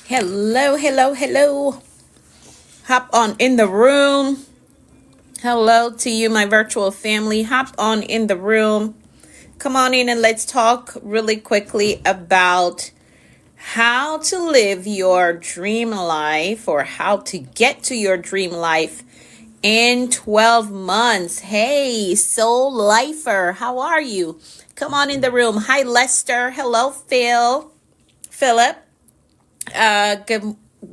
Hello, hello, hello. Hop on in the room. Hello to you, my virtual family. Hop on in the room. Come on in and let's talk really quickly about how to live your dream life or how to get to your dream life in 12 months. Hey, Soul Lifer, how are you? Come on in the room. Hi, Lester. Hello, Philip.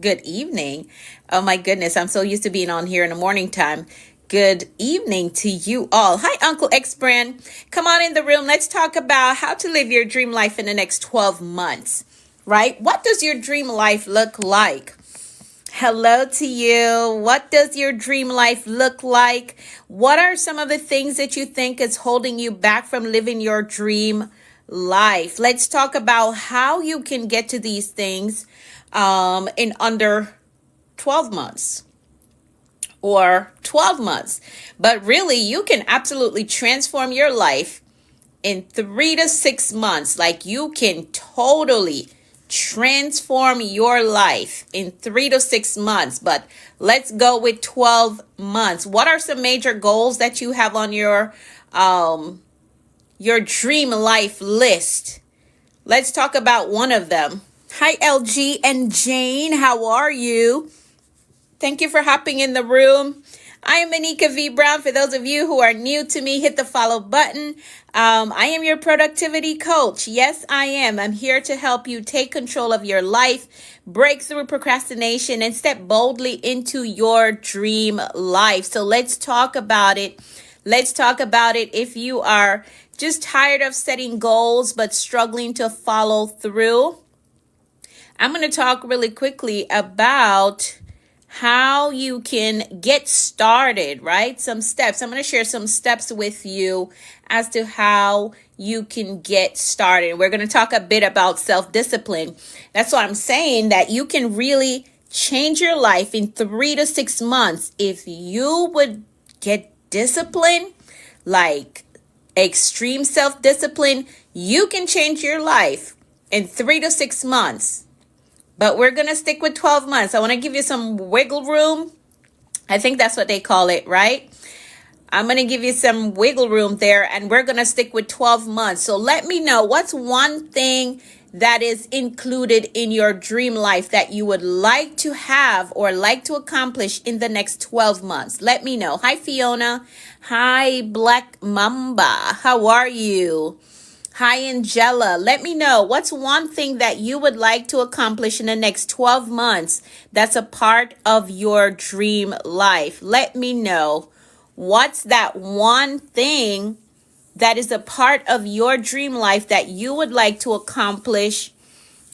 Good evening. Oh my goodness, I'm so used to being on here in the morning time. Good evening to you all. Hi, Uncle X Brand. Come on in the room. Let's talk about how to live your dream life in the next 12 months, right? What does your dream life look like? Hello to you. What does your dream life look like? What are some of the things that you think is holding you back from living your dream life? Let's talk about how you can get to these things in under 12 months or 12 months. But really, you can absolutely transform your life in 3 to 6 months. Like, you can totally transform your life in 3 to 6 months. But let's go with 12 months. What are some major goals that you have on your dream life list? Let's talk about one of them. Hi, LG and Jane. How are you? Thank you for hopping in the room. I am Manika V. Brown. For those of you who are new to me, hit the follow button. I am your productivity coach. Yes, I am. I'm here to help you take control of your life, break through procrastination, and step boldly into your dream life. So let's talk about it. Let's talk about it. If you are just tired of setting goals but struggling to follow through, I'm going to talk really quickly about how you can get started, right? Some steps. I'm going to share some steps with you as to how you can get started. We're going to talk a bit about self-discipline. That's why I'm saying that you can really change your life in 3 to 6 months if you would get discipline, like extreme self-discipline. You can change your life in 3 to 6 months. But we're going to stick with 12 months. I want to give you some wiggle room. I think that's what they call it, right? I'm going to give you some wiggle room there, and we're going to stick with 12 months. So let me know, what's one thing that is included in your dream life that you would like to have or like to accomplish in the next 12 months? Let me know. Hi, Fiona. Hi, Black Mamba. How are you? Hi, Angela. Let me know, what's one thing that you would like to accomplish in the next 12 months that's a part of your dream life? Let me know, what's that one thing that is a part of your dream life that you would like to accomplish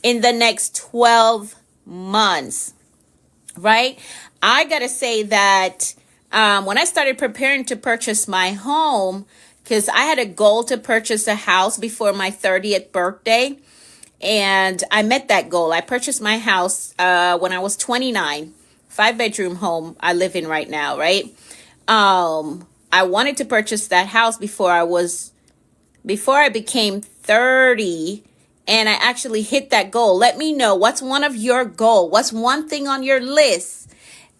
in the next 12 months, right? I got to say that when I started preparing to purchase my home, because I had a goal to purchase a house before my 30th birthday, and I met that goal. I purchased my house when I was 29, 5-bedroom home I live in right now, right? I wanted to purchase that house before I became 30, and I actually hit that goal. Let me know, what's one of your goals? What's one thing on your list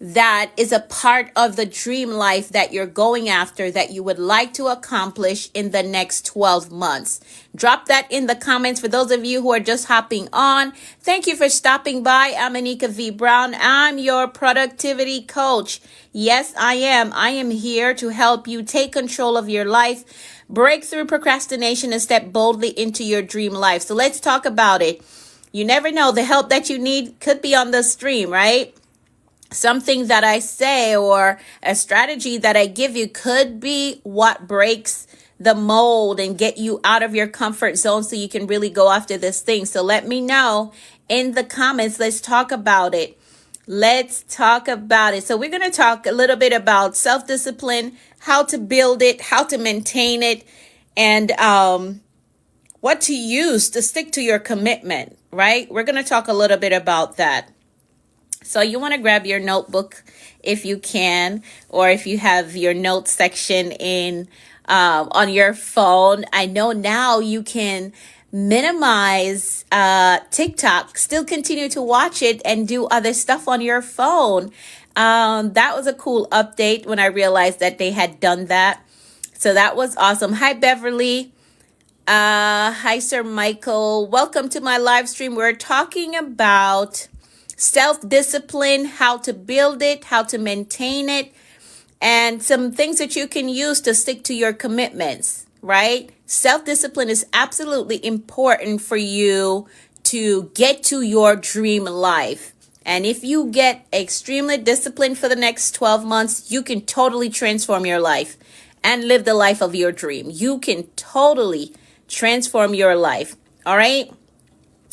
that is a part of the dream life that you're going after that you would like to accomplish in the next 12 months? Drop that in the comments. For those of you who are just hopping on, thank you for stopping by. I'm Manika V. Brown. I'm your productivity coach. Yes, I am. I am here to help you take control of your life, break through procrastination, and step boldly into your dream life. So let's talk about it. You never know, the help that you need could be on the stream, right? Something that I say or a strategy that I give you could be what breaks the mold and get you out of your comfort zone so you can really go after this thing. So let me know in the comments. Let's talk about it. Let's talk about it. So we're going to talk a little bit about self-discipline, how to build it, how to maintain it, and what to use to stick to your commitment, right? We're going to talk a little bit about that. So you want to grab your notebook if you can, or if you have your notes section in on your phone. I know now you can minimize TikTok, still continue to watch it and do other stuff on your phone. That was a cool update when I realized that they had done that. So that was awesome. Hi, Beverly. Hi, Sir Michael. Welcome to my live stream. We're talking about self-discipline, how to build it, how to maintain it, and some things that you can use to stick to your commitments, right? Self-discipline is absolutely important for you to get to your dream life. And if you get extremely disciplined for the next 12 months, you can totally transform your life and live the life of your dream. You can totally transform your life. All right.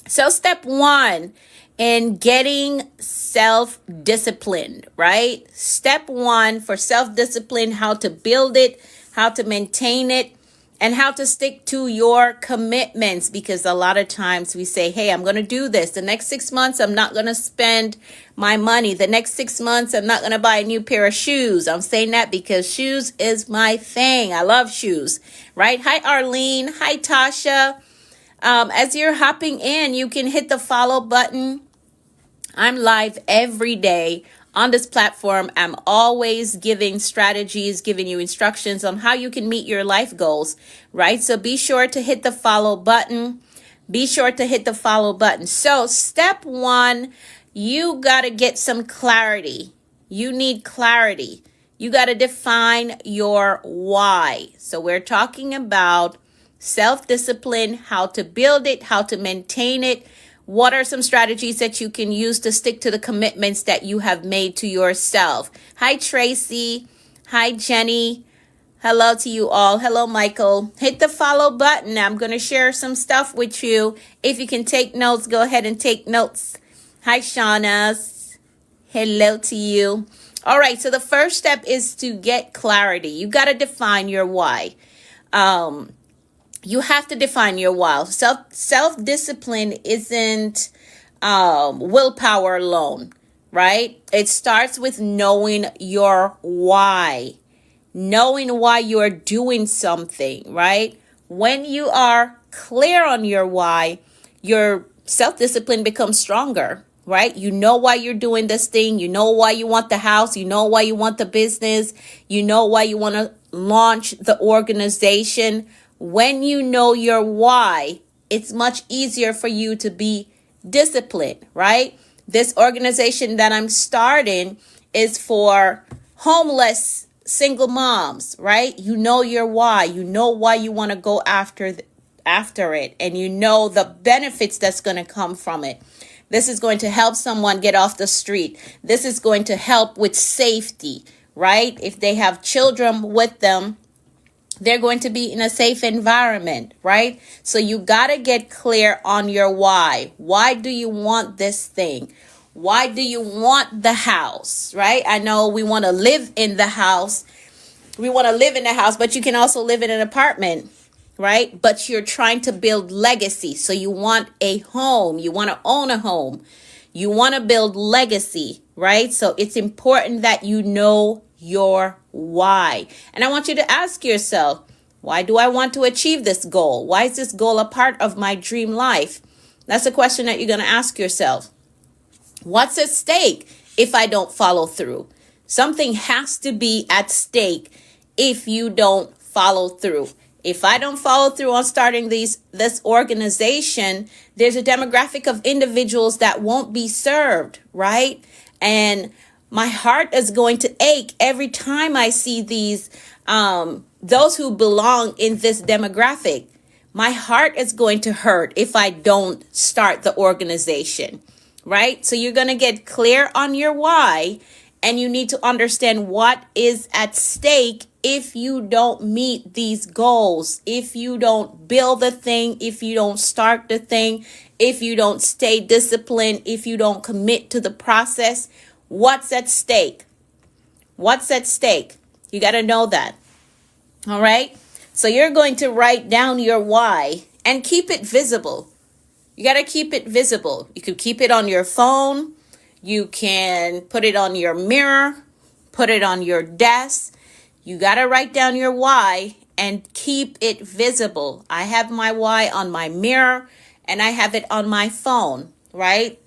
So step one in getting self-disciplined, right? Step one for self-discipline, how to build it, how to maintain it, and how to stick to your commitments. Because a lot of times we say, hey, I'm going to do this. The next 6 months, I'm not going to spend my money. The next 6 months, I'm not going to buy a new pair of shoes. I'm saying that because shoes is my thing. I love shoes, right? Hi, Arlene. Hi, Tasha. As you're hopping in, you can hit the follow button. I'm live every day on this platform. I'm always giving strategies, giving you instructions on how you can meet your life goals, right? So be sure to hit the follow button. Be sure to hit the follow button. So step one, you got to get some clarity. You need clarity. You got to define your why. So we're talking about self-discipline, how to build it, how to maintain it. What are some strategies that you can use to stick to the commitments that you have made to yourself? Hi, Tracy. Hi, Jenny. Hello to you all. Hello, Michael. Hit the follow button. I'm going to share some stuff with you. If you can take notes, go ahead and take notes. Hi, Shauna. Hello to you. All right. So the first step is to get clarity. You got to define your why. You have to define your why. Self-discipline isn't willpower alone, right? It starts with knowing your why. Knowing why you're doing something, right? When you are clear on your why, your self-discipline becomes stronger, right? You know why you're doing this thing. You know why you want the house. You know why you want the business. You know why you want to launch the organization. When you know your why, it's much easier for you to be disciplined, right? This organization that I'm starting is for homeless single moms, right? You know your why. You know why you want to go after it, and you know the benefits that's going to come from it. This is going to help someone get off the street. This is going to help with safety, right? If they have children with them, they're going to be in a safe environment, right? So you got to get clear on your why. Why do you want this thing? Why do you want the house, right? I know we want to live in the house. We want to live in the house, but you can also live in an apartment, right? But you're trying to build legacy. So you want a home. You want to own a home. You want to build legacy, right? So it's important that you know your why. And I want you to ask yourself, why do I want to achieve this goal? Why is this goal a part of my dream life? That's a question that you're going to ask yourself. What's at stake if I don't follow through? Something has to be at stake if you don't follow through. If I don't follow through on starting this organization, there's a demographic of individuals that won't be served, right? And my heart is going to ache every time I see these, those who belong in this demographic. My heart is going to hurt if I don't start the organization, right? So you're going to get clear on your why, and you need to understand what is at stake if you don't meet these goals, if you don't build the thing, if you don't start the thing, if you don't stay disciplined, if you don't commit to the process. What's at stake? What's at stake? You got to know that. All right. So you're going to write down your why and keep it visible. You got to keep it visible. You could keep it on your phone. You can put it on your mirror, put it on your desk. You got to write down your why and keep it visible. I have my why on my mirror and I have it on my phone, right?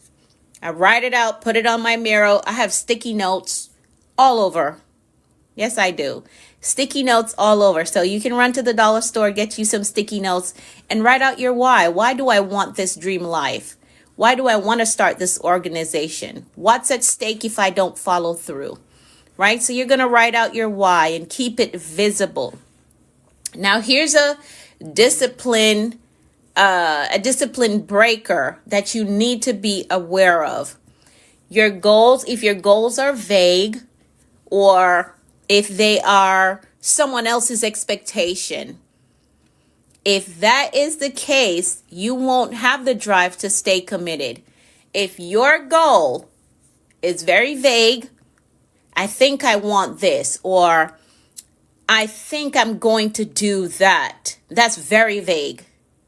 I write it out, put it on my mirror. I have sticky notes all over. Yes, I do. Sticky notes all over. So you can run to the dollar store, get you some sticky notes, and write out your why. Why do I want this dream life? Why do I want to start this organization? What's at stake if I don't follow through? Right? So you're going to write out your why and keep it visible. Now, here's a discipline breaker that you need to be aware of. Your goals, if your goals are vague, or if they are someone else's expectation, if that is the case, you won't have the drive to stay committed. If your goal is very vague, I think I want this, or I think I'm going to do that. That's very vague.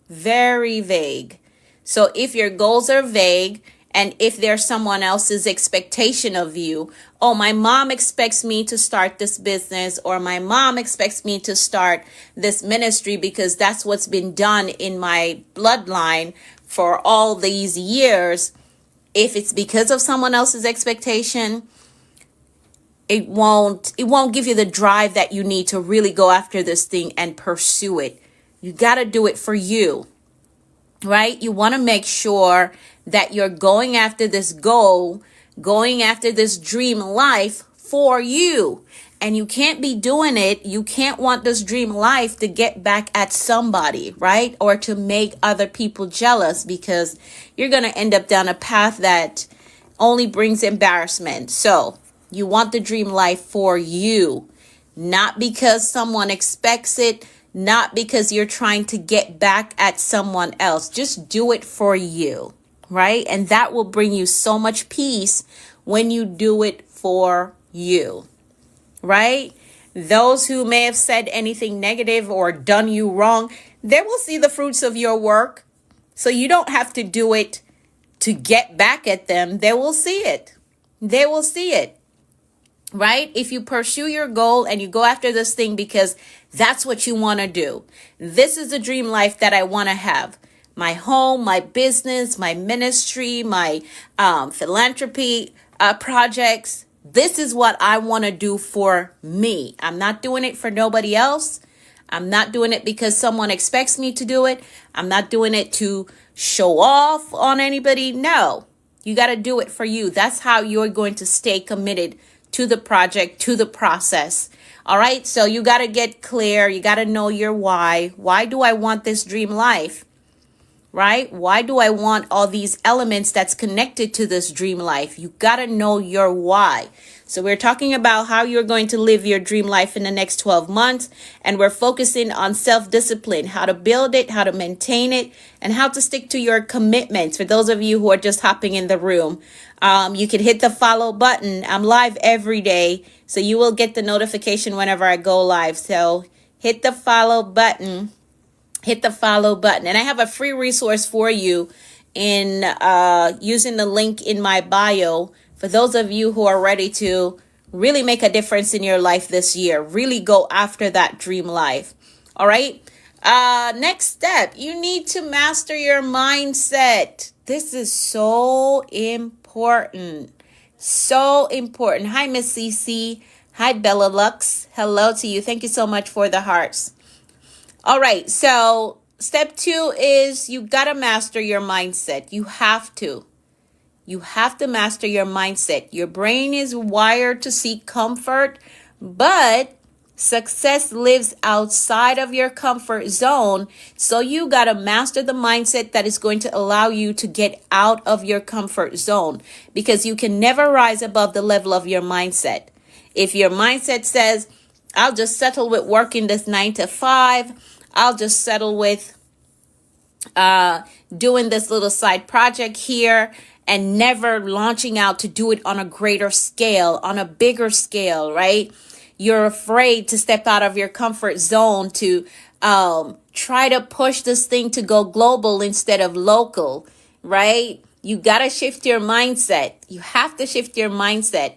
Very vague. So if your goals are vague, and if there's someone else's expectation of you, oh, my mom expects me to start this business, or my mom expects me to start this ministry because that's what's been done in my bloodline for all these years. If it's because of someone else's expectation, it won't give you the drive that you need to really go after this thing and pursue it. You got to do it for you, right? You want to make sure that you're going after this goal, going after this dream life for you. And you can't be doing it. You can't want this dream life to get back at somebody, right? Or to make other people jealous, because you're going to end up down a path that only brings embarrassment. So you want the dream life for you, not because someone expects it, not because you're trying to get back at someone else. Just do it for you, right? And that will bring you so much peace when you do it for you, right? Those who may have said anything negative or done you wrong, they will see the fruits of your work. So you don't have to do it to get back at them. They will see it. They will see it. Right? If you pursue your goal and you go after this thing because that's what you want to do. This is the dream life that I want to have. My home, my business, my ministry, my philanthropy projects. This is what I want to do for me. I'm not doing it for nobody else. I'm not doing it because someone expects me to do it. I'm not doing it to show off on anybody. No, you got to do it for you. That's how you're going to stay committed to the project, to the process. All right. So you got to get clear. You got to know your why. Why do I want this dream life? Right? Why do I want all these elements that's connected to this dream life? You got to know your why. So we're talking about how you're going to live your dream life in the next 12 months. And we're focusing on self-discipline, how to build it, how to maintain it, and how to stick to your commitments. For those of you who are just hopping in the room, you can hit the follow button. I'm live every day, so you will get the notification whenever I go live. So hit the follow button. Hit the follow button. And I have a free resource for you in using the link in my bio for those of you who are ready to really make a difference in your life this year. Really go after that dream life. All right. Next step, you need to master your mindset. This is so important. So important. Hi, Miss CC. Hi, Bella Lux. Hello to you. Thank you so much for the hearts. All right. So step 2 is you got to master your mindset. You have to. You have to master your mindset. Your brain is wired to seek comfort, but success lives outside of your comfort zone. So you got to master the mindset that is going to allow you to get out of your comfort zone, because you can never rise above the level of your mindset. If your mindset says, I'll just settle with working this 9 to 5, I'll just settle with doing this little side project here, and never launching out to do it on a greater scale, on a bigger scale, right? You're afraid to step out of your comfort zone to try to push this thing to go global instead of local, right? You got to shift your mindset. You have to shift your mindset.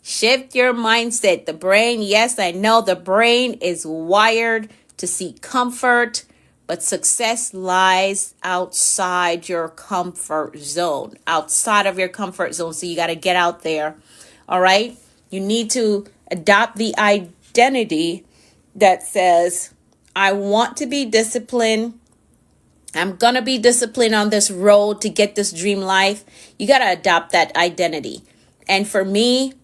Shift your mindset. The brain, yes, I know the brain is wired to seek comfort, but success lies outside your comfort zone, outside of your comfort zone. So you got to get out there. All right. You need to adopt the identity that says, I want to be disciplined. I'm going to be disciplined on this road to get this dream life. You got to adopt that identity. And for me,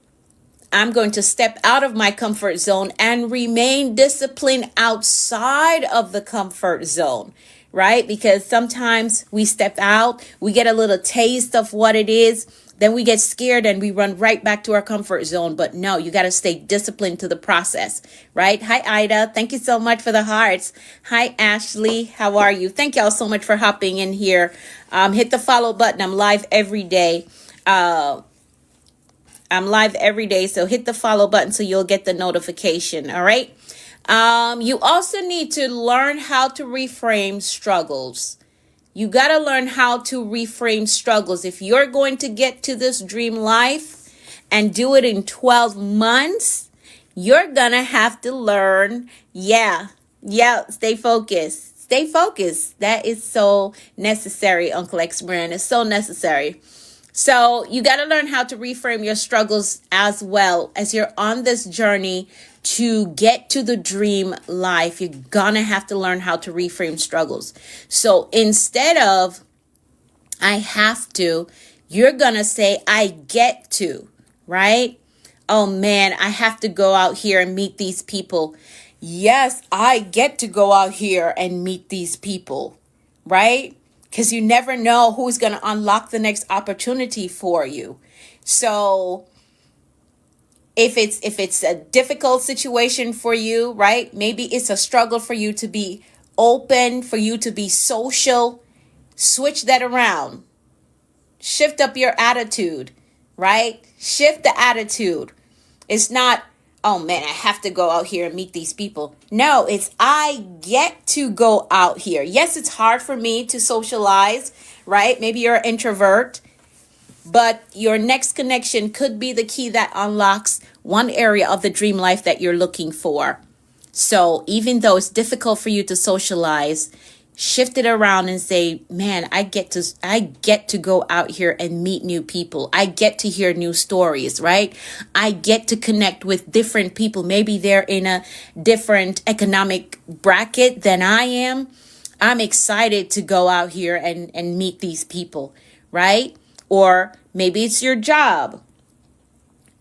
I'm going to step out of my comfort zone and remain disciplined outside of the comfort zone, right? Because sometimes we step out, we get a little taste of what it is, then we get scared and we run right back to our comfort zone. But no, you got to stay disciplined to the process, right? Hi, Ida. Thank you so much for the hearts. Hi, Ashley. How are you? Thank y'all so much for hopping in here. Hit the follow button. I'm live every day. So hit the follow button so you'll get the notification. All right. You also need to learn how to reframe struggles. You got to learn how to reframe struggles. If you're going to get to this dream life and do it in 12 months, you're going to have to learn. Stay focused. Stay focused. That is so necessary, Uncle X Brand. It's so necessary. So you got to learn how to reframe your struggles as well as you're on this journey to get to the dream life. You're going to have to learn how to reframe struggles. So instead of I have to, you're going to say I get to, right? Oh man, I have to go out here and meet these people. Yes, I get to go out here and meet these people, right? Because you never know who's going to unlock the next opportunity for you. So if it's a difficult situation for you, right? Maybe it's a struggle for you to be open, for you to be social. Switch that around. Shift up your attitude, right? Shift the attitude. It's not, oh man, I have to go out here and meet these people. No, it's I get to go out here. Yes, it's hard for me to socialize, right? Maybe you're an introvert, but your next connection could be the key that unlocks one area of the dream life that you're looking for. So even though it's difficult for you to socialize, shift it around and say, man, I get to go out here and meet new people. I get to hear new stories, right? I get to connect with different people. Maybe they're in a different economic bracket than I am. I'm excited to go out here and meet these people, right? Or maybe it's your job.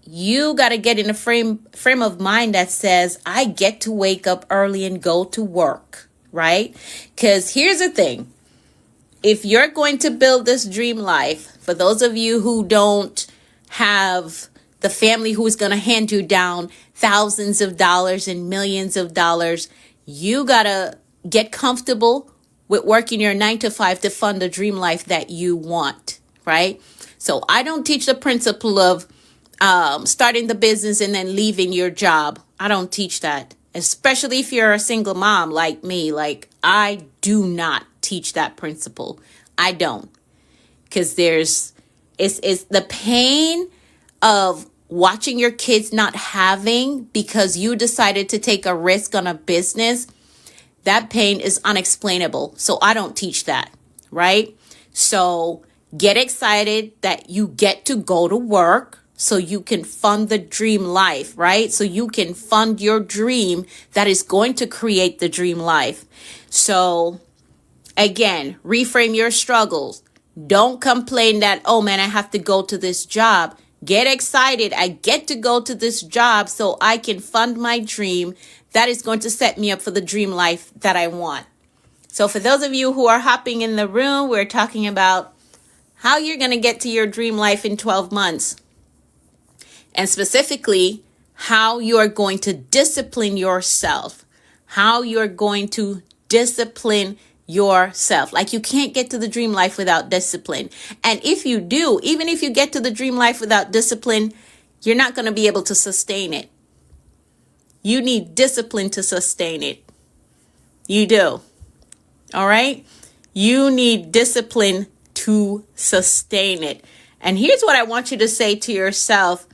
You got to get in a frame of mind that says, I get to wake up early and go to work, right? Because here's the thing. If you're going to build this dream life, for those of you who don't have the family who's going to hand you down thousands of dollars and millions of dollars, you got to get comfortable with working your 9 to 5 to fund the dream life that you want, right? So I don't teach the principle of starting the business and then leaving your job. I don't teach that, especially if you're a single mom like me. Like, I do not teach that principle. I don't, because it's the pain of watching your kids not having because you decided to take a risk on a business. That pain is unexplainable. So I don't teach that, right? So get excited that you get to go to work so you can fund the dream life, right? So you can fund your dream that is going to create the dream life. So again, reframe your struggles. Don't complain that, oh man, I have to go to this job. Get excited. I get to go to this job so I can fund my dream that is going to set me up for the dream life that I want. So for those of you who are hopping in the room, we're talking about how you're going to get to your dream life in 12 months. And specifically, how you are going to discipline yourself. How you're going to discipline yourself. Like, you can't get to the dream life without discipline. And if you do, even if you get to the dream life without discipline, you're not going to be able to sustain it. You need discipline to sustain it. You do. All right? You need discipline to sustain it. And here's what I want you to say to yourself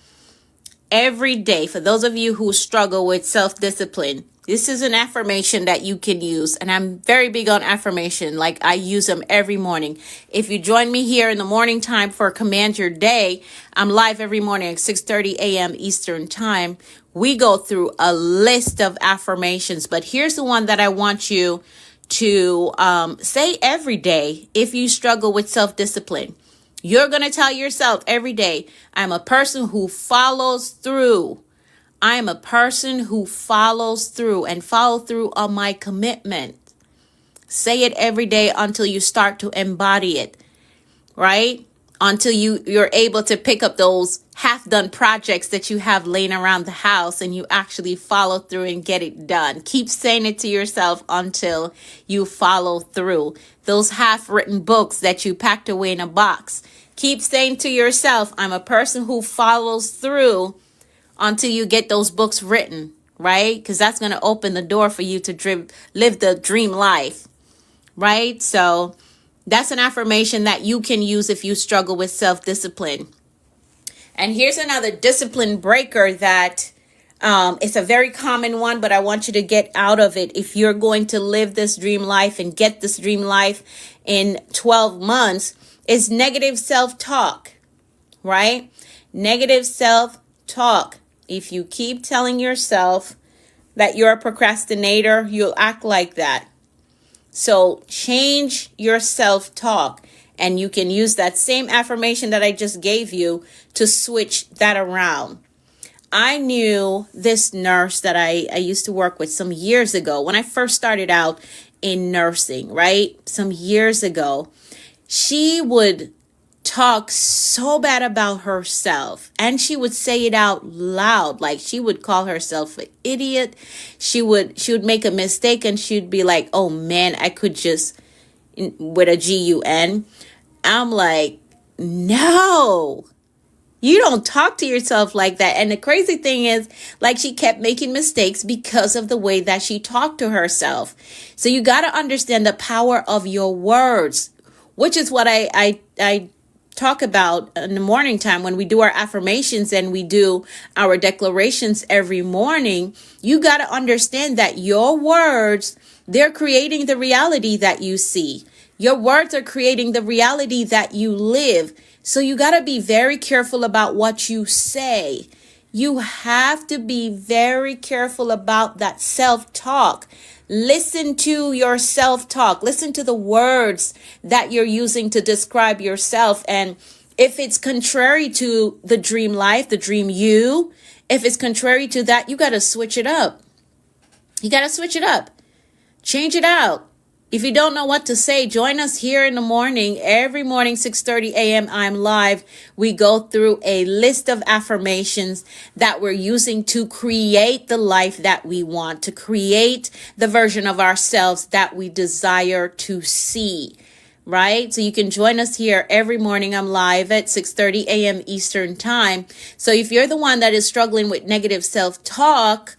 every day. For those of you who struggle with self-discipline, This is an affirmation that you can use, and I'm very big on affirmation. Like, I use them every morning. If you join me here in the morning time for Command Your Day, I'm live every morning at 6:30 a.m. Eastern Time. We go through a list of affirmations, but here's the one that I want you to say every day if you struggle with self-discipline. You're going to tell yourself every day, I'm a person who follows through. I am a person who follows through and follow through on my commitment. Say it every day until you start to embody it, right? Until you're able to pick up those half-done projects that you have laying around the house and you actually follow through and get it done. Keep saying it to yourself until you follow through. Those half-written books that you packed away in a box. Keep saying to yourself, I'm a person who follows through until you get those books written, right? Because that's going to open the door for you to live the dream life, right? So that's an affirmation that you can use if you struggle with self-discipline. And here's another discipline breaker that it's a very common one, but I want you to get out of it. If you're going to live this dream life and get this dream life in 12 months, is negative self-talk, right? Negative self-talk. If you keep telling yourself that you're a procrastinator, you'll act like that. So change your self-talk, and you can use that same affirmation that I just gave you to switch that around. I knew this nurse that I used to work with some years ago when I first started out in nursing, right? Some years ago. She would talk so bad about herself, and she would say it out loud. Like, she would call herself an idiot. She would make a mistake and she'd be like, oh man, I could just, with a GUN. I'm like, no, you don't talk to yourself like that. And the crazy thing is, like, she kept making mistakes because of the way that she talked to herself. So you got to understand the power of your words, which is what I talk about in the morning time when we do our affirmations and we do our declarations every morning. You got to understand that your words, they're creating the reality that you see. Your words are creating the reality that you live. So you got to be very careful about what you say. You have to be very careful about that self-talk. Listen to your self-talk. Listen to the words that you're using to describe yourself. And if it's contrary to the dream life, the dream you, if it's contrary to that, you got to switch it up. You got to switch it up. Change it out. If you don't know what to say, join us here in the morning. Every morning, 6:30 a.m., I'm live. We go through a list of affirmations that we're using to create the life that we want, to create the version of ourselves that we desire to see, right? So you can join us here every morning. I'm live at 6:30 a.m. Eastern Time. So if you're the one that is struggling with negative self-talk,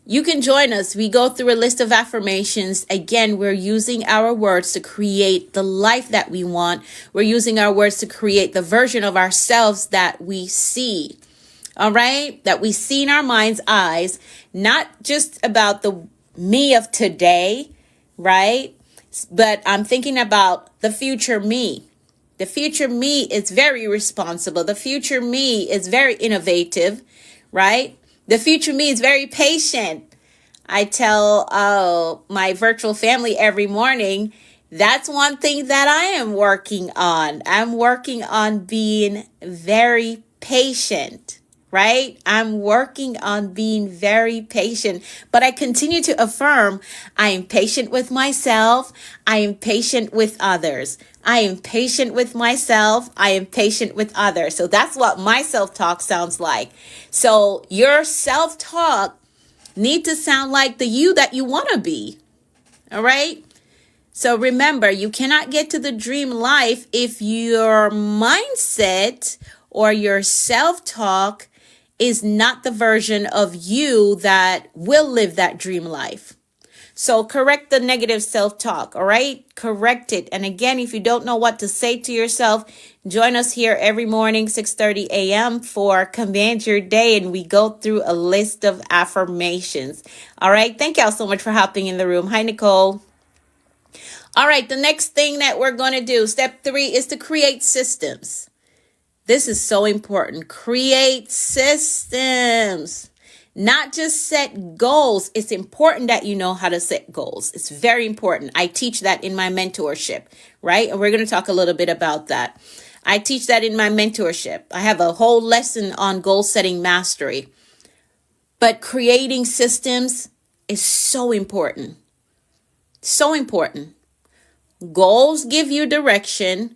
you can join us. We go through a list of affirmations. Again, we're using our words to create the life that we want. We're using our words to create the version of ourselves that we see. All right? That we see in our mind's eyes, not just about the me of today, right? But I'm thinking about the future me. The future me is very responsible. The future me is very innovative, right? The future me is very patient. I tell my virtual family every morning, that's one thing that I am working on. I'm working on being very patient, right? I'm working on being very patient. But I continue to affirm, I am patient with myself. I am patient with others. I am patient with myself. I am patient with others. So that's what my self-talk sounds like. So your self-talk need to sound like the you that you want to be. All right? So remember, you cannot get to the dream life if your mindset or your self-talk is not the version of you that will live that dream life. So correct the negative self-talk, all right? Correct it. And again, if you don't know what to say to yourself, join us here every morning, 6:30 a.m. for Command Your Day, and we go through a list of affirmations. All right? Thank y'all so much for hopping in the room. Hi, Nicole. All right, the next thing that we're going to do, step 3, is to create systems. This is so important. Create systems. Not just set goals. It's important that you know how to set goals. It's very important. I teach that in my mentorship, right? And we're going to talk a little bit about that. I teach that in my mentorship. I have a whole lesson on goal setting mastery. But creating systems is so important. So important. Goals give you direction,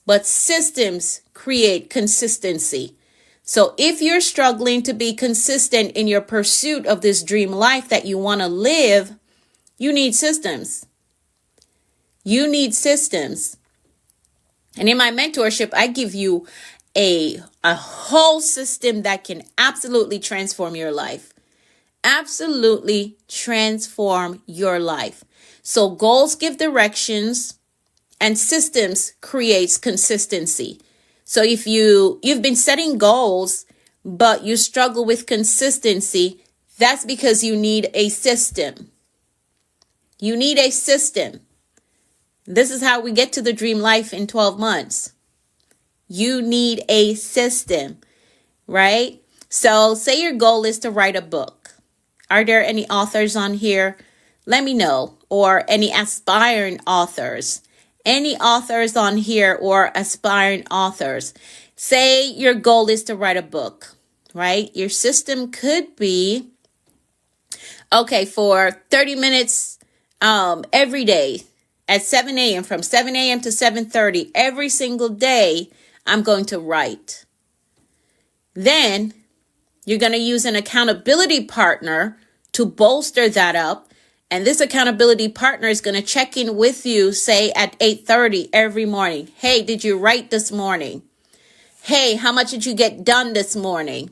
but systems create consistency. So if you're struggling to be consistent in your pursuit of this dream life that you want to live, you need systems. You need systems. And in my mentorship, I give you a whole system that can absolutely transform your life. Absolutely transform your life. So goals give directions and systems creates consistency. So if you've been setting goals, but you struggle with consistency, that's because you need a system. You need a system. This is how we get to the dream life in 12 months. You need a system, right? So say your goal is to write a book. Are there any authors on here? Let me know. Or any aspiring authors. Any authors on here or aspiring authors. Say your goal is to write a book, right? Your system could be, okay, for 30 minutes every day at 7 a.m. from 7 a.m. to 7:30 every single day, I'm going to write. Then you're going to use an accountability partner to bolster that up. And this accountability partner is going to check in with you, say at 8:30 every morning. Hey, did you write this morning? Hey, how much did you get done this morning?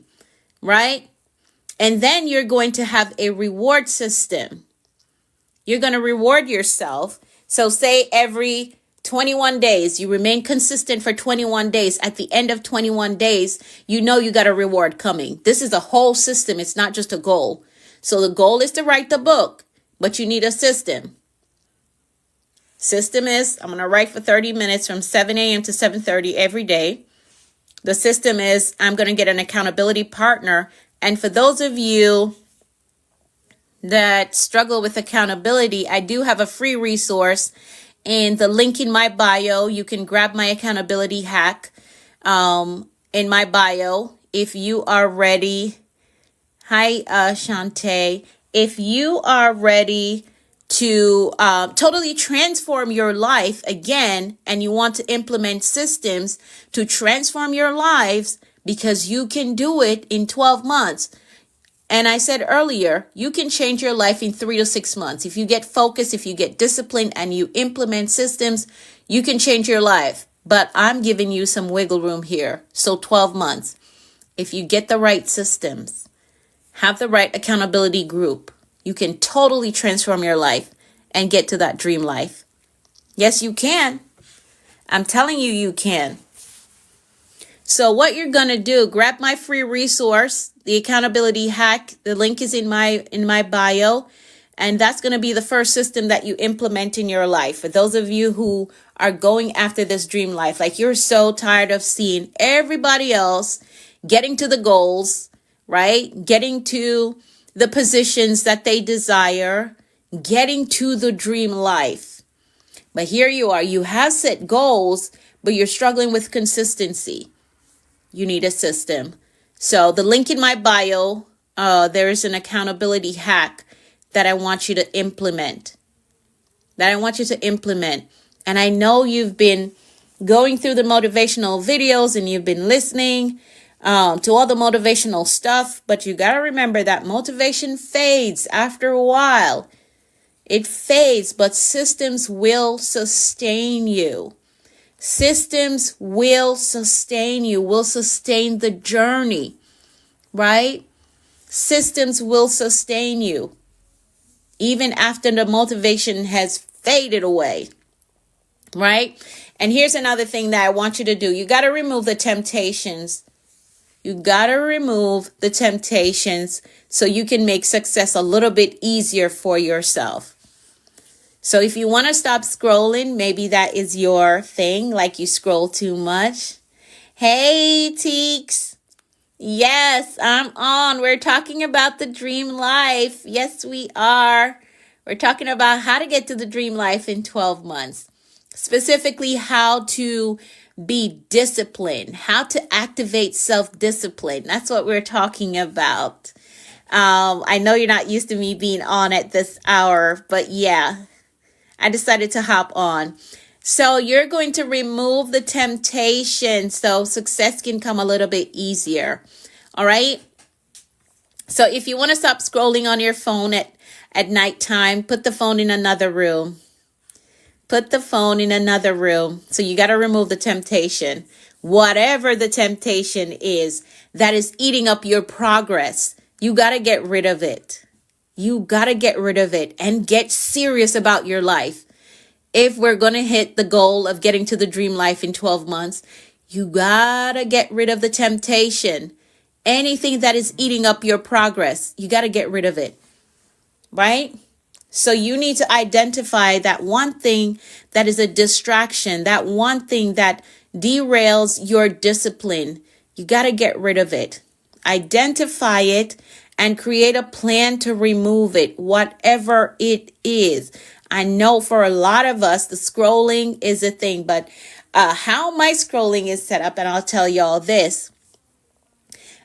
Right? And then you're going to have a reward system. You're going to reward yourself. So say every 21 days, you remain consistent for 21 days. At the end of 21 days, you know you got a reward coming. This is a whole system. It's not just a goal. So the goal is to write the book. But you need a system. System is, I'm going to write for 30 minutes from 7 a.m. to 7:30 every day. The system is, I'm going to get an accountability partner. And for those of you that struggle with accountability, I do have a free resource. In the link in my bio, you can grab my accountability hack in my bio. If you are ready. Hi, Shantae. If you are ready to totally transform your life again, and you want to implement systems to transform your lives, because you can do it in 12 months. And I said earlier, you can change your life in 3 to 6 months. If you get focused, if you get disciplined, and you implement systems, you can change your life. But I'm giving you some wiggle room here. So 12 months. If you get the right systems, have the right accountability group, you can totally transform your life and get to that dream life. Yes, you can. I'm telling you, you can. So what you're going to do, grab my free resource, the accountability hack. The link is in my bio. And that's going to be the first system that you implement in your life. For those of you who are going after this dream life, like you're so tired of seeing everybody else getting to the goals, right? Getting to the positions that they desire, getting to the dream life. But here you are, you have set goals, but you're struggling with consistency. You need a system. So the link in my bio, there is an accountability hack that I want you to implement. And I know you've been going through the motivational videos and you've been listening to all the motivational stuff, but you got to remember that motivation fades after a while. It fades, but systems will sustain you. Systems will sustain you, will sustain the journey, right? Systems will sustain you. even after the motivation has faded away, right? And here's another thing that I want you to do. You got to remove the temptations. You got to remove the temptations so you can make success a little bit easier for yourself. So if you want to stop scrolling, maybe that is your thing, like you scroll too much. Hey, Teeks. Yes, I'm on. We're talking about the dream life. Yes, we are. We're talking about how to get to the dream life in 12 months. Specifically, how to be disciplined, how to activate self-discipline. That's what we're talking about. I know you're not used to me being on at this hour, but yeah, I decided to hop on. So you're going to remove the temptation so success can come a little bit easier. All right. So if you want to stop scrolling on your phone at nighttime, put the phone in another room. Put the phone in another room. So you got to remove the temptation. Whatever the temptation is that is eating up your progress, you got to get rid of it. You got to get rid of it and get serious about your life. If we're going to hit the goal of getting to the dream life in 12 months, you got to get rid of the temptation. Anything that is eating up your progress, you got to get rid of it. Right? So you need to identify that one thing that is a distraction, that one thing that derails your discipline. You got to get rid of it. Identify it and create a plan to remove it, whatever it is. I know for a lot of us, the scrolling is a thing, but how my scrolling is set up, and I'll tell y'all this.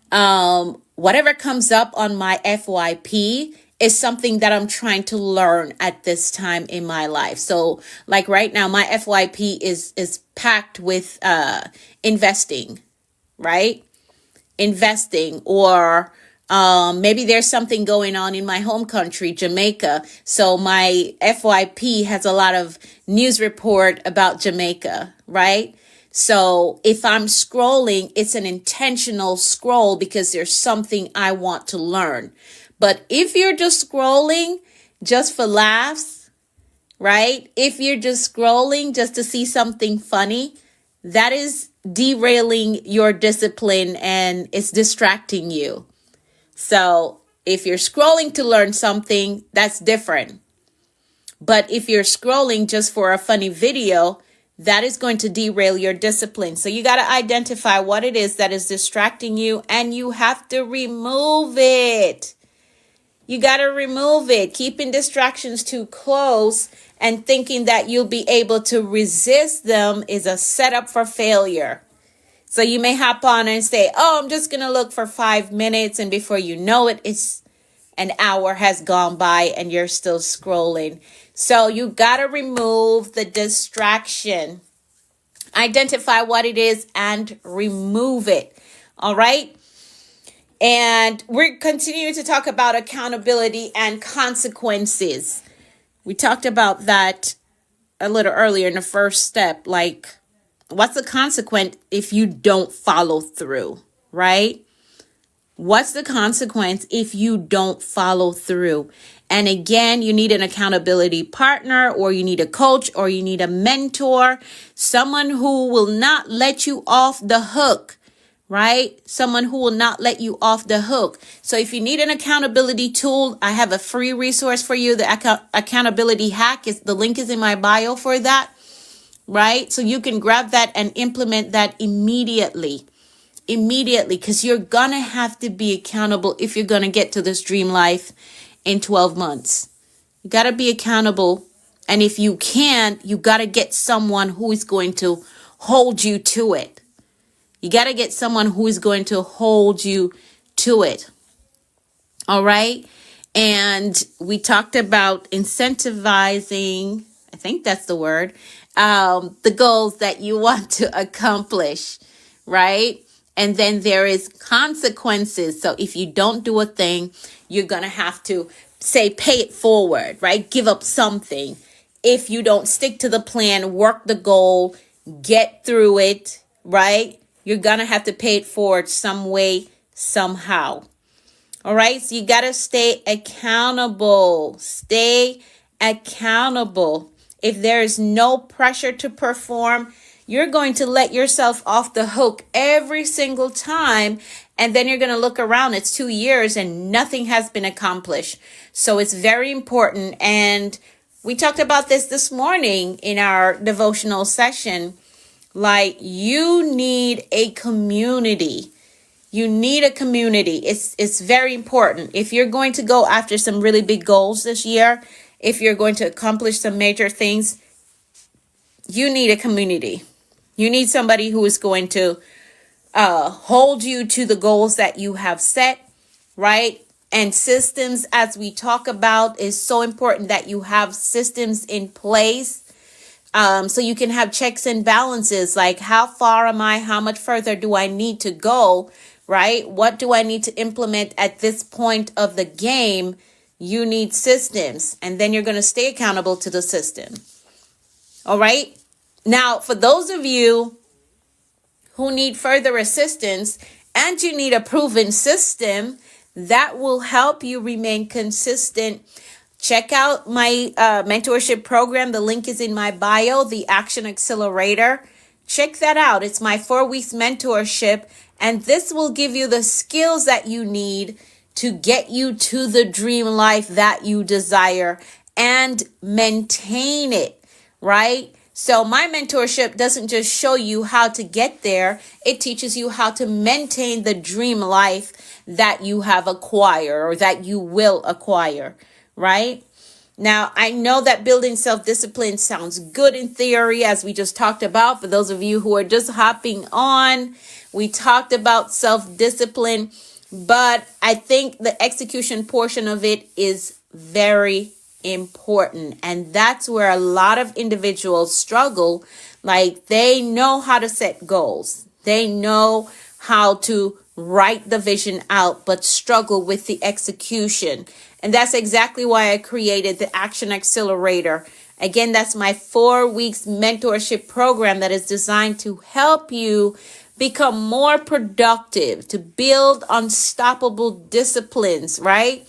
Whatever comes up on my FYP is something that I'm trying to learn at this time in my life. So like right now, my FYP is packed with investing, right? Investing, or maybe there's something going on in my home country, Jamaica. So my FYP has a lot of news report about Jamaica, right? So if I'm scrolling, it's an intentional scroll because there's something I want to learn. But if you're just scrolling just for laughs, right? If you're just scrolling just to see something funny, that is derailing your discipline and it's distracting you. So if you're scrolling to learn something, that's different. But if you're scrolling just for a funny video, that is going to derail your discipline. So you got to identify what it is that is distracting you, and you have to remove it. You got to remove it. Keeping distractions too close and thinking that you'll be able to resist them is a setup for failure. So you may hop on and say, oh, I'm just going to look for 5 minutes. And before you know it, it's an hour has gone by and you're still scrolling. So you got to remove the distraction. Identify what it is and remove it. All right. And we're continuing to talk about accountability and consequences. We talked about that a little earlier in the first step. Like, what's the consequence if you don't follow through, right? What's the consequence if you don't follow through? And again, you need an accountability partner, or you need a coach, or you need a mentor, someone who will not let you off the hook, right? Someone who will not let you off the hook. So if you need an accountability tool, I have a free resource for you. The accountability hack the link is in my bio for that, right? So you can grab that and implement that immediately, because you're going to have to be accountable if you're going to get to this dream life in 12 months. You got to be accountable. And if you can't, you got to get someone who is going to hold you to it. You got to get someone who is going to hold you to it. All right. And we talked about incentivizing, I think that's the word, the goals that you want to accomplish, right? And then there is consequences. So if you don't do a thing, you're going to have to say, pay it forward, right? Give up something. If you don't stick to the plan, work the goal, get through it, right? You're going to have to pay it forward some way, somehow. All right. So you got to stay accountable. Stay accountable. If there is no pressure to perform, you're going to let yourself off the hook every single time. And then you're going to look around. It's 2 years and nothing has been accomplished. So it's very important. And we talked about this morning in our devotional session. Like, you need a community. You need a community. It's very important. If you're going to go after some really big goals this year, if you're going to accomplish some major things, you need a community. You need somebody who is going to hold you to the goals that you have set, right? And systems, as we talk about, is so important that you have systems in place. So you can have checks and balances, like how far am I? How much further do I need to go? Right? What do I need to implement at this point of the game? You need systems, and then you're going to stay accountable to the system. All right. Now, for those of you who need further assistance and you need a proven system that will help you remain consistent, check out my mentorship program. The link is in my bio, the Action Accelerator. Check that out. It's my 4 weeks mentorship. And this will give you the skills that you need to get you to the dream life that you desire and maintain it, right? So my mentorship doesn't just show you how to get there. It teaches you how to maintain the dream life that you have acquired or that you will acquire, right? Now, I know that building self-discipline sounds good in theory, as we just talked about. For those of you who are just hopping on, we talked about self-discipline, but I think the execution portion of it is very important. And that's where a lot of individuals struggle. Like, they know how to set goals. They know how to write the vision out, but struggle with the execution. And that's exactly why I created the Action Accelerator. Again, that's my 4 weeks mentorship program that is designed to help you become more productive, to build unstoppable disciplines, right?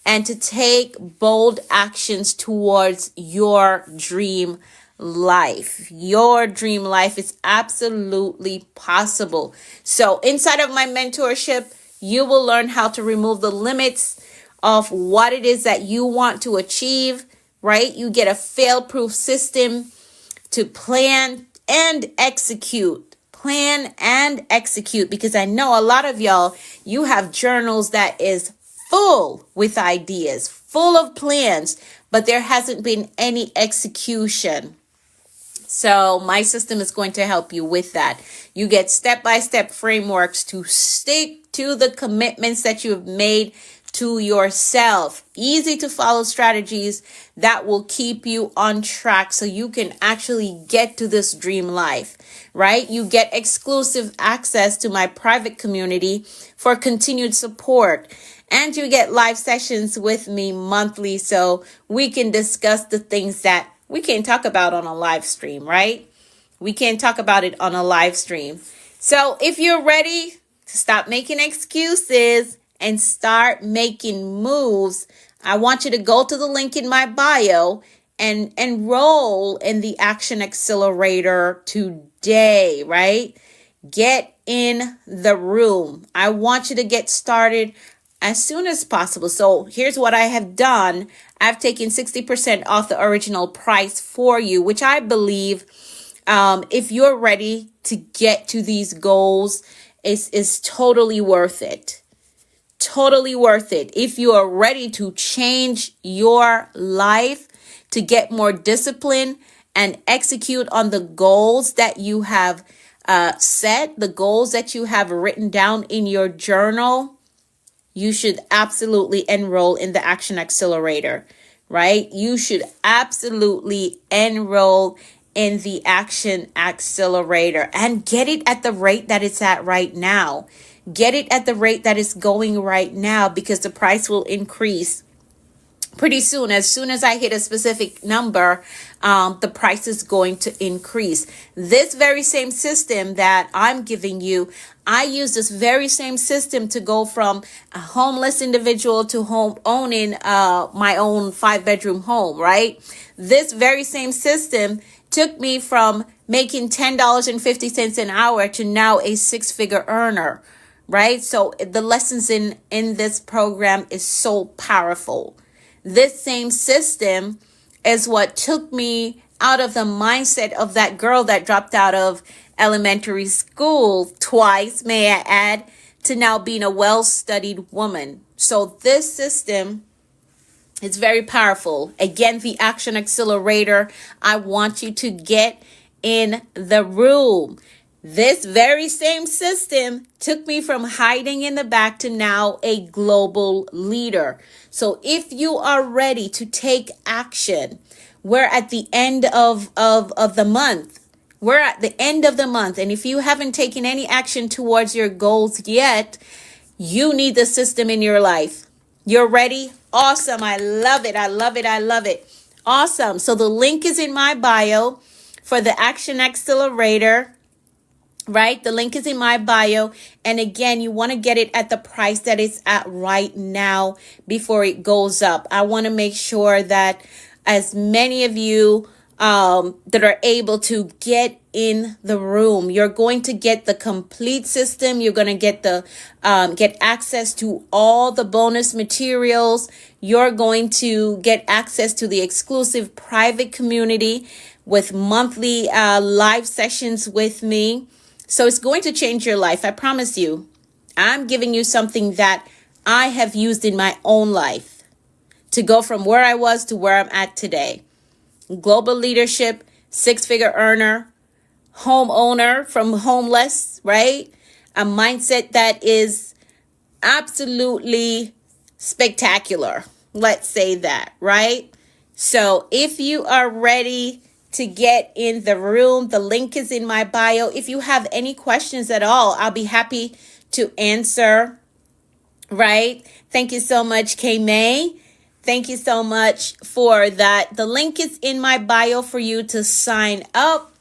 And to take bold actions towards your dream life. Your dream life is absolutely possible. So inside of my mentorship, you will learn how to remove the limits of what it is that you want to achieve, right? You get a fail-proof system to plan and execute. Plan and execute, because I know a lot of y'all, you have journals that is full with ideas, full of plans, but there hasn't been any execution. So my system is going to help you with that. You get step-by-step frameworks to stick to the commitments that you have made to yourself. Easy to follow strategies that will keep you on track so you can actually get to this dream life, right? You get exclusive access to my private community for continued support. And you get live sessions with me monthly so we can discuss the things that we can't talk about on a live stream, right? We can't talk about it on a live stream. So if you're ready to stop making excuses and start making moves, I want you to go to the link in my bio and enroll in the Action Accelerator today, right? Get in the room. I want you to get started as soon as possible. So here's what I have done. I've taken 60% off the original price for you, which I believe if you're ready to get to these goals, is totally worth it. Totally worth it. If you are ready to change your life, to get more discipline and execute on the goals that you have set, the goals that you have written down in your journal, you should absolutely enroll in the Action Accelerator, right? You should absolutely enroll in the Action Accelerator and get it at the rate that it's at right now. Get it at the rate that it's going right now, because the price will increase pretty soon. As soon as I hit a specific number, the price is going to increase. This very same system that I'm giving you, I use this very same system to go from a homeless individual to home owning my own 5-bedroom home, right? This very same system took me from making $10.50 an hour to now a 6-figure earner, right? So the lessons in this program is so powerful. This same system is what took me out of the mindset of that girl that dropped out of elementary school twice, may I add, to now being a well-studied woman. So this system is very powerful. Again, the Action Accelerator, I want you to get in the room. This very same system took me from hiding in the back to now a global leader. So if you are ready to take action, we're at the end of the month. We're at the end of the month. And if you haven't taken any action towards your goals yet, you need the system in your life. You're ready? Awesome. I love it. I love it. I love it. Awesome. So the link is in my bio for the Action Accelerator. Right? The link is in my bio. And again, you want to get it at the price that it's at right now before it goes up. I want to make sure that as many of you that are able to get in the room, you're going to get the complete system. You're going to get get access to all the bonus materials. You're going to get access to the exclusive private community with monthly live sessions with me. So it's going to change your life. I promise you. I'm giving you something that I have used in my own life to go from where I was to where I'm at today. Global leadership, 6-figure earner, homeowner from homeless, right? A mindset that is absolutely spectacular. Let's say that, right? So if you are ready to get in the room, the link is in my bio. If you have any questions at all, I'll be happy to answer, right? Thank you so much, Kay May. Thank you so much for that. The link is in my bio for you to sign up.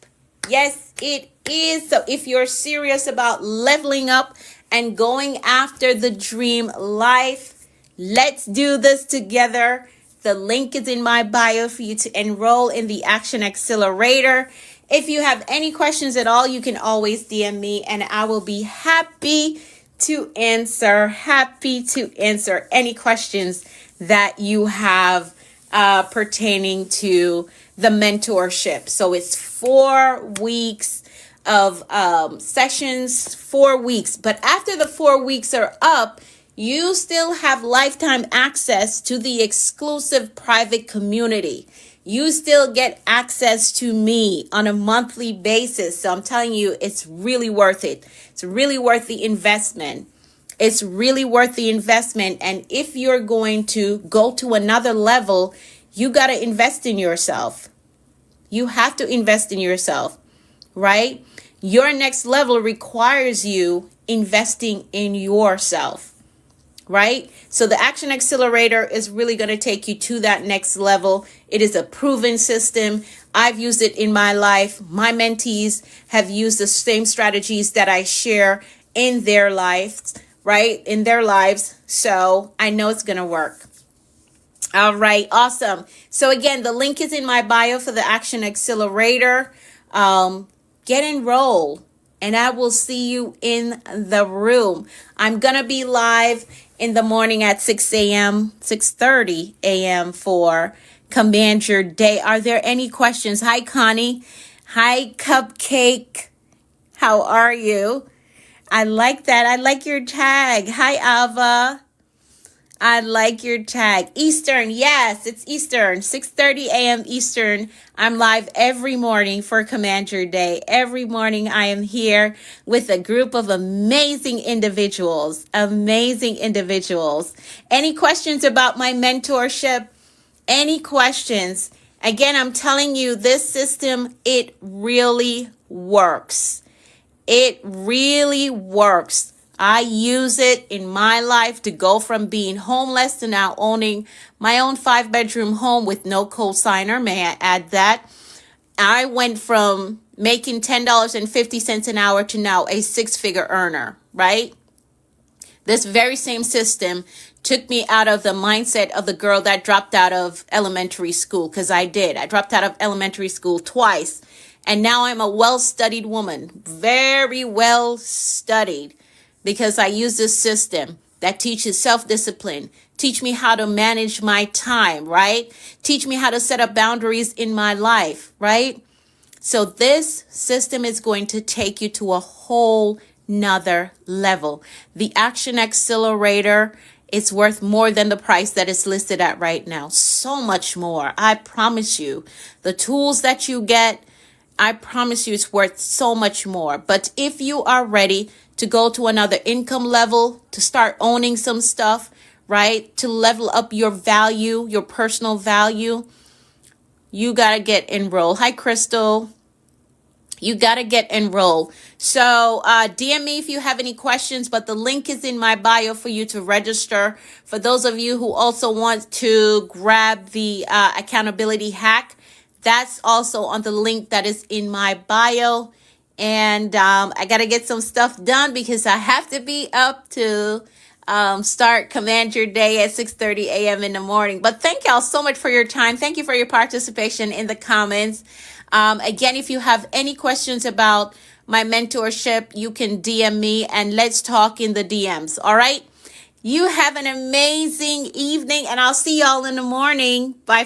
Yes, it is. So if you're serious about leveling up and going after the dream life, let's do this together. The link is in my bio for you to enroll in the Action Accelerator. If you have any questions at all, you can always DM me and I will be happy to answer any questions that you have pertaining to the mentorship. So it's 4 weeks of sessions, 4 weeks. But after the 4 weeks are up, you still have lifetime access to the exclusive private community. You still get access to me on a monthly basis. So I'm telling you, it's really worth it. It's really worth the investment. It's really worth the investment. And if you're going to go to another level, you got to invest in yourself. You have to invest in yourself, right? Your next level requires you investing in yourself. Right? So the Action Accelerator is really going to take you to that next level. It is a proven system. I've used it in my life. My mentees have used the same strategies that I share in their lives, right? In their lives. So I know it's going to work. All right. Awesome. So again, the link is in my bio for the Action Accelerator. Get enrolled and I will see you in the room. I'm going to be live in the morning at 6 a.m., 6:30 a.m. for Command Your Day. Are there any questions? Hi, Connie. Hi, Cupcake. How are you? I like that. I like your tag. Hi, Ava. I like your tag. Eastern. Yes, it's Eastern. 6:30 a.m. Eastern. I'm live every morning for Command Your Day. Every morning I am here with a group of amazing individuals. Amazing individuals. Any questions about my mentorship? Any questions? Again, I'm telling you, this system, it really works. It really works. I use it in my life to go from being homeless to now owning my own 5-bedroom home with no co-signer. May I add that? I went from making $10.50 an hour to now a 6-figure earner, right? This very same system took me out of the mindset of the girl that dropped out of elementary school, because I did. I dropped out of elementary school twice. And now I'm a well-studied woman, very well-studied, because I use this system that teaches self-discipline, teach me how to manage my time, right? Teach me how to set up boundaries in my life, right? So this system is going to take you to a whole nother level. The Action Accelerator is worth more than the price that it's listed at right now. So much more. I promise you. The tools that you get, I promise you it's worth so much more. But if you are ready to go to another income level, to start owning some stuff, right? To level up your value, your personal value, you got to get enrolled. Hi, Crystal. You got to get enrolled. So DM me if you have any questions, but the link is in my bio for you to register. For those of you who also want to grab the accountability hack, that's also on the link that is in my bio. And I got to get some stuff done because I have to be up to start Command Your Day at 6:30 a.m. in the morning. But thank y'all so much for your time. Thank you for your participation in the comments. Again, if you have any questions about my mentorship, you can DM me and let's talk in the DMs. All right. You have an amazing evening and I'll see y'all in the morning. Bye.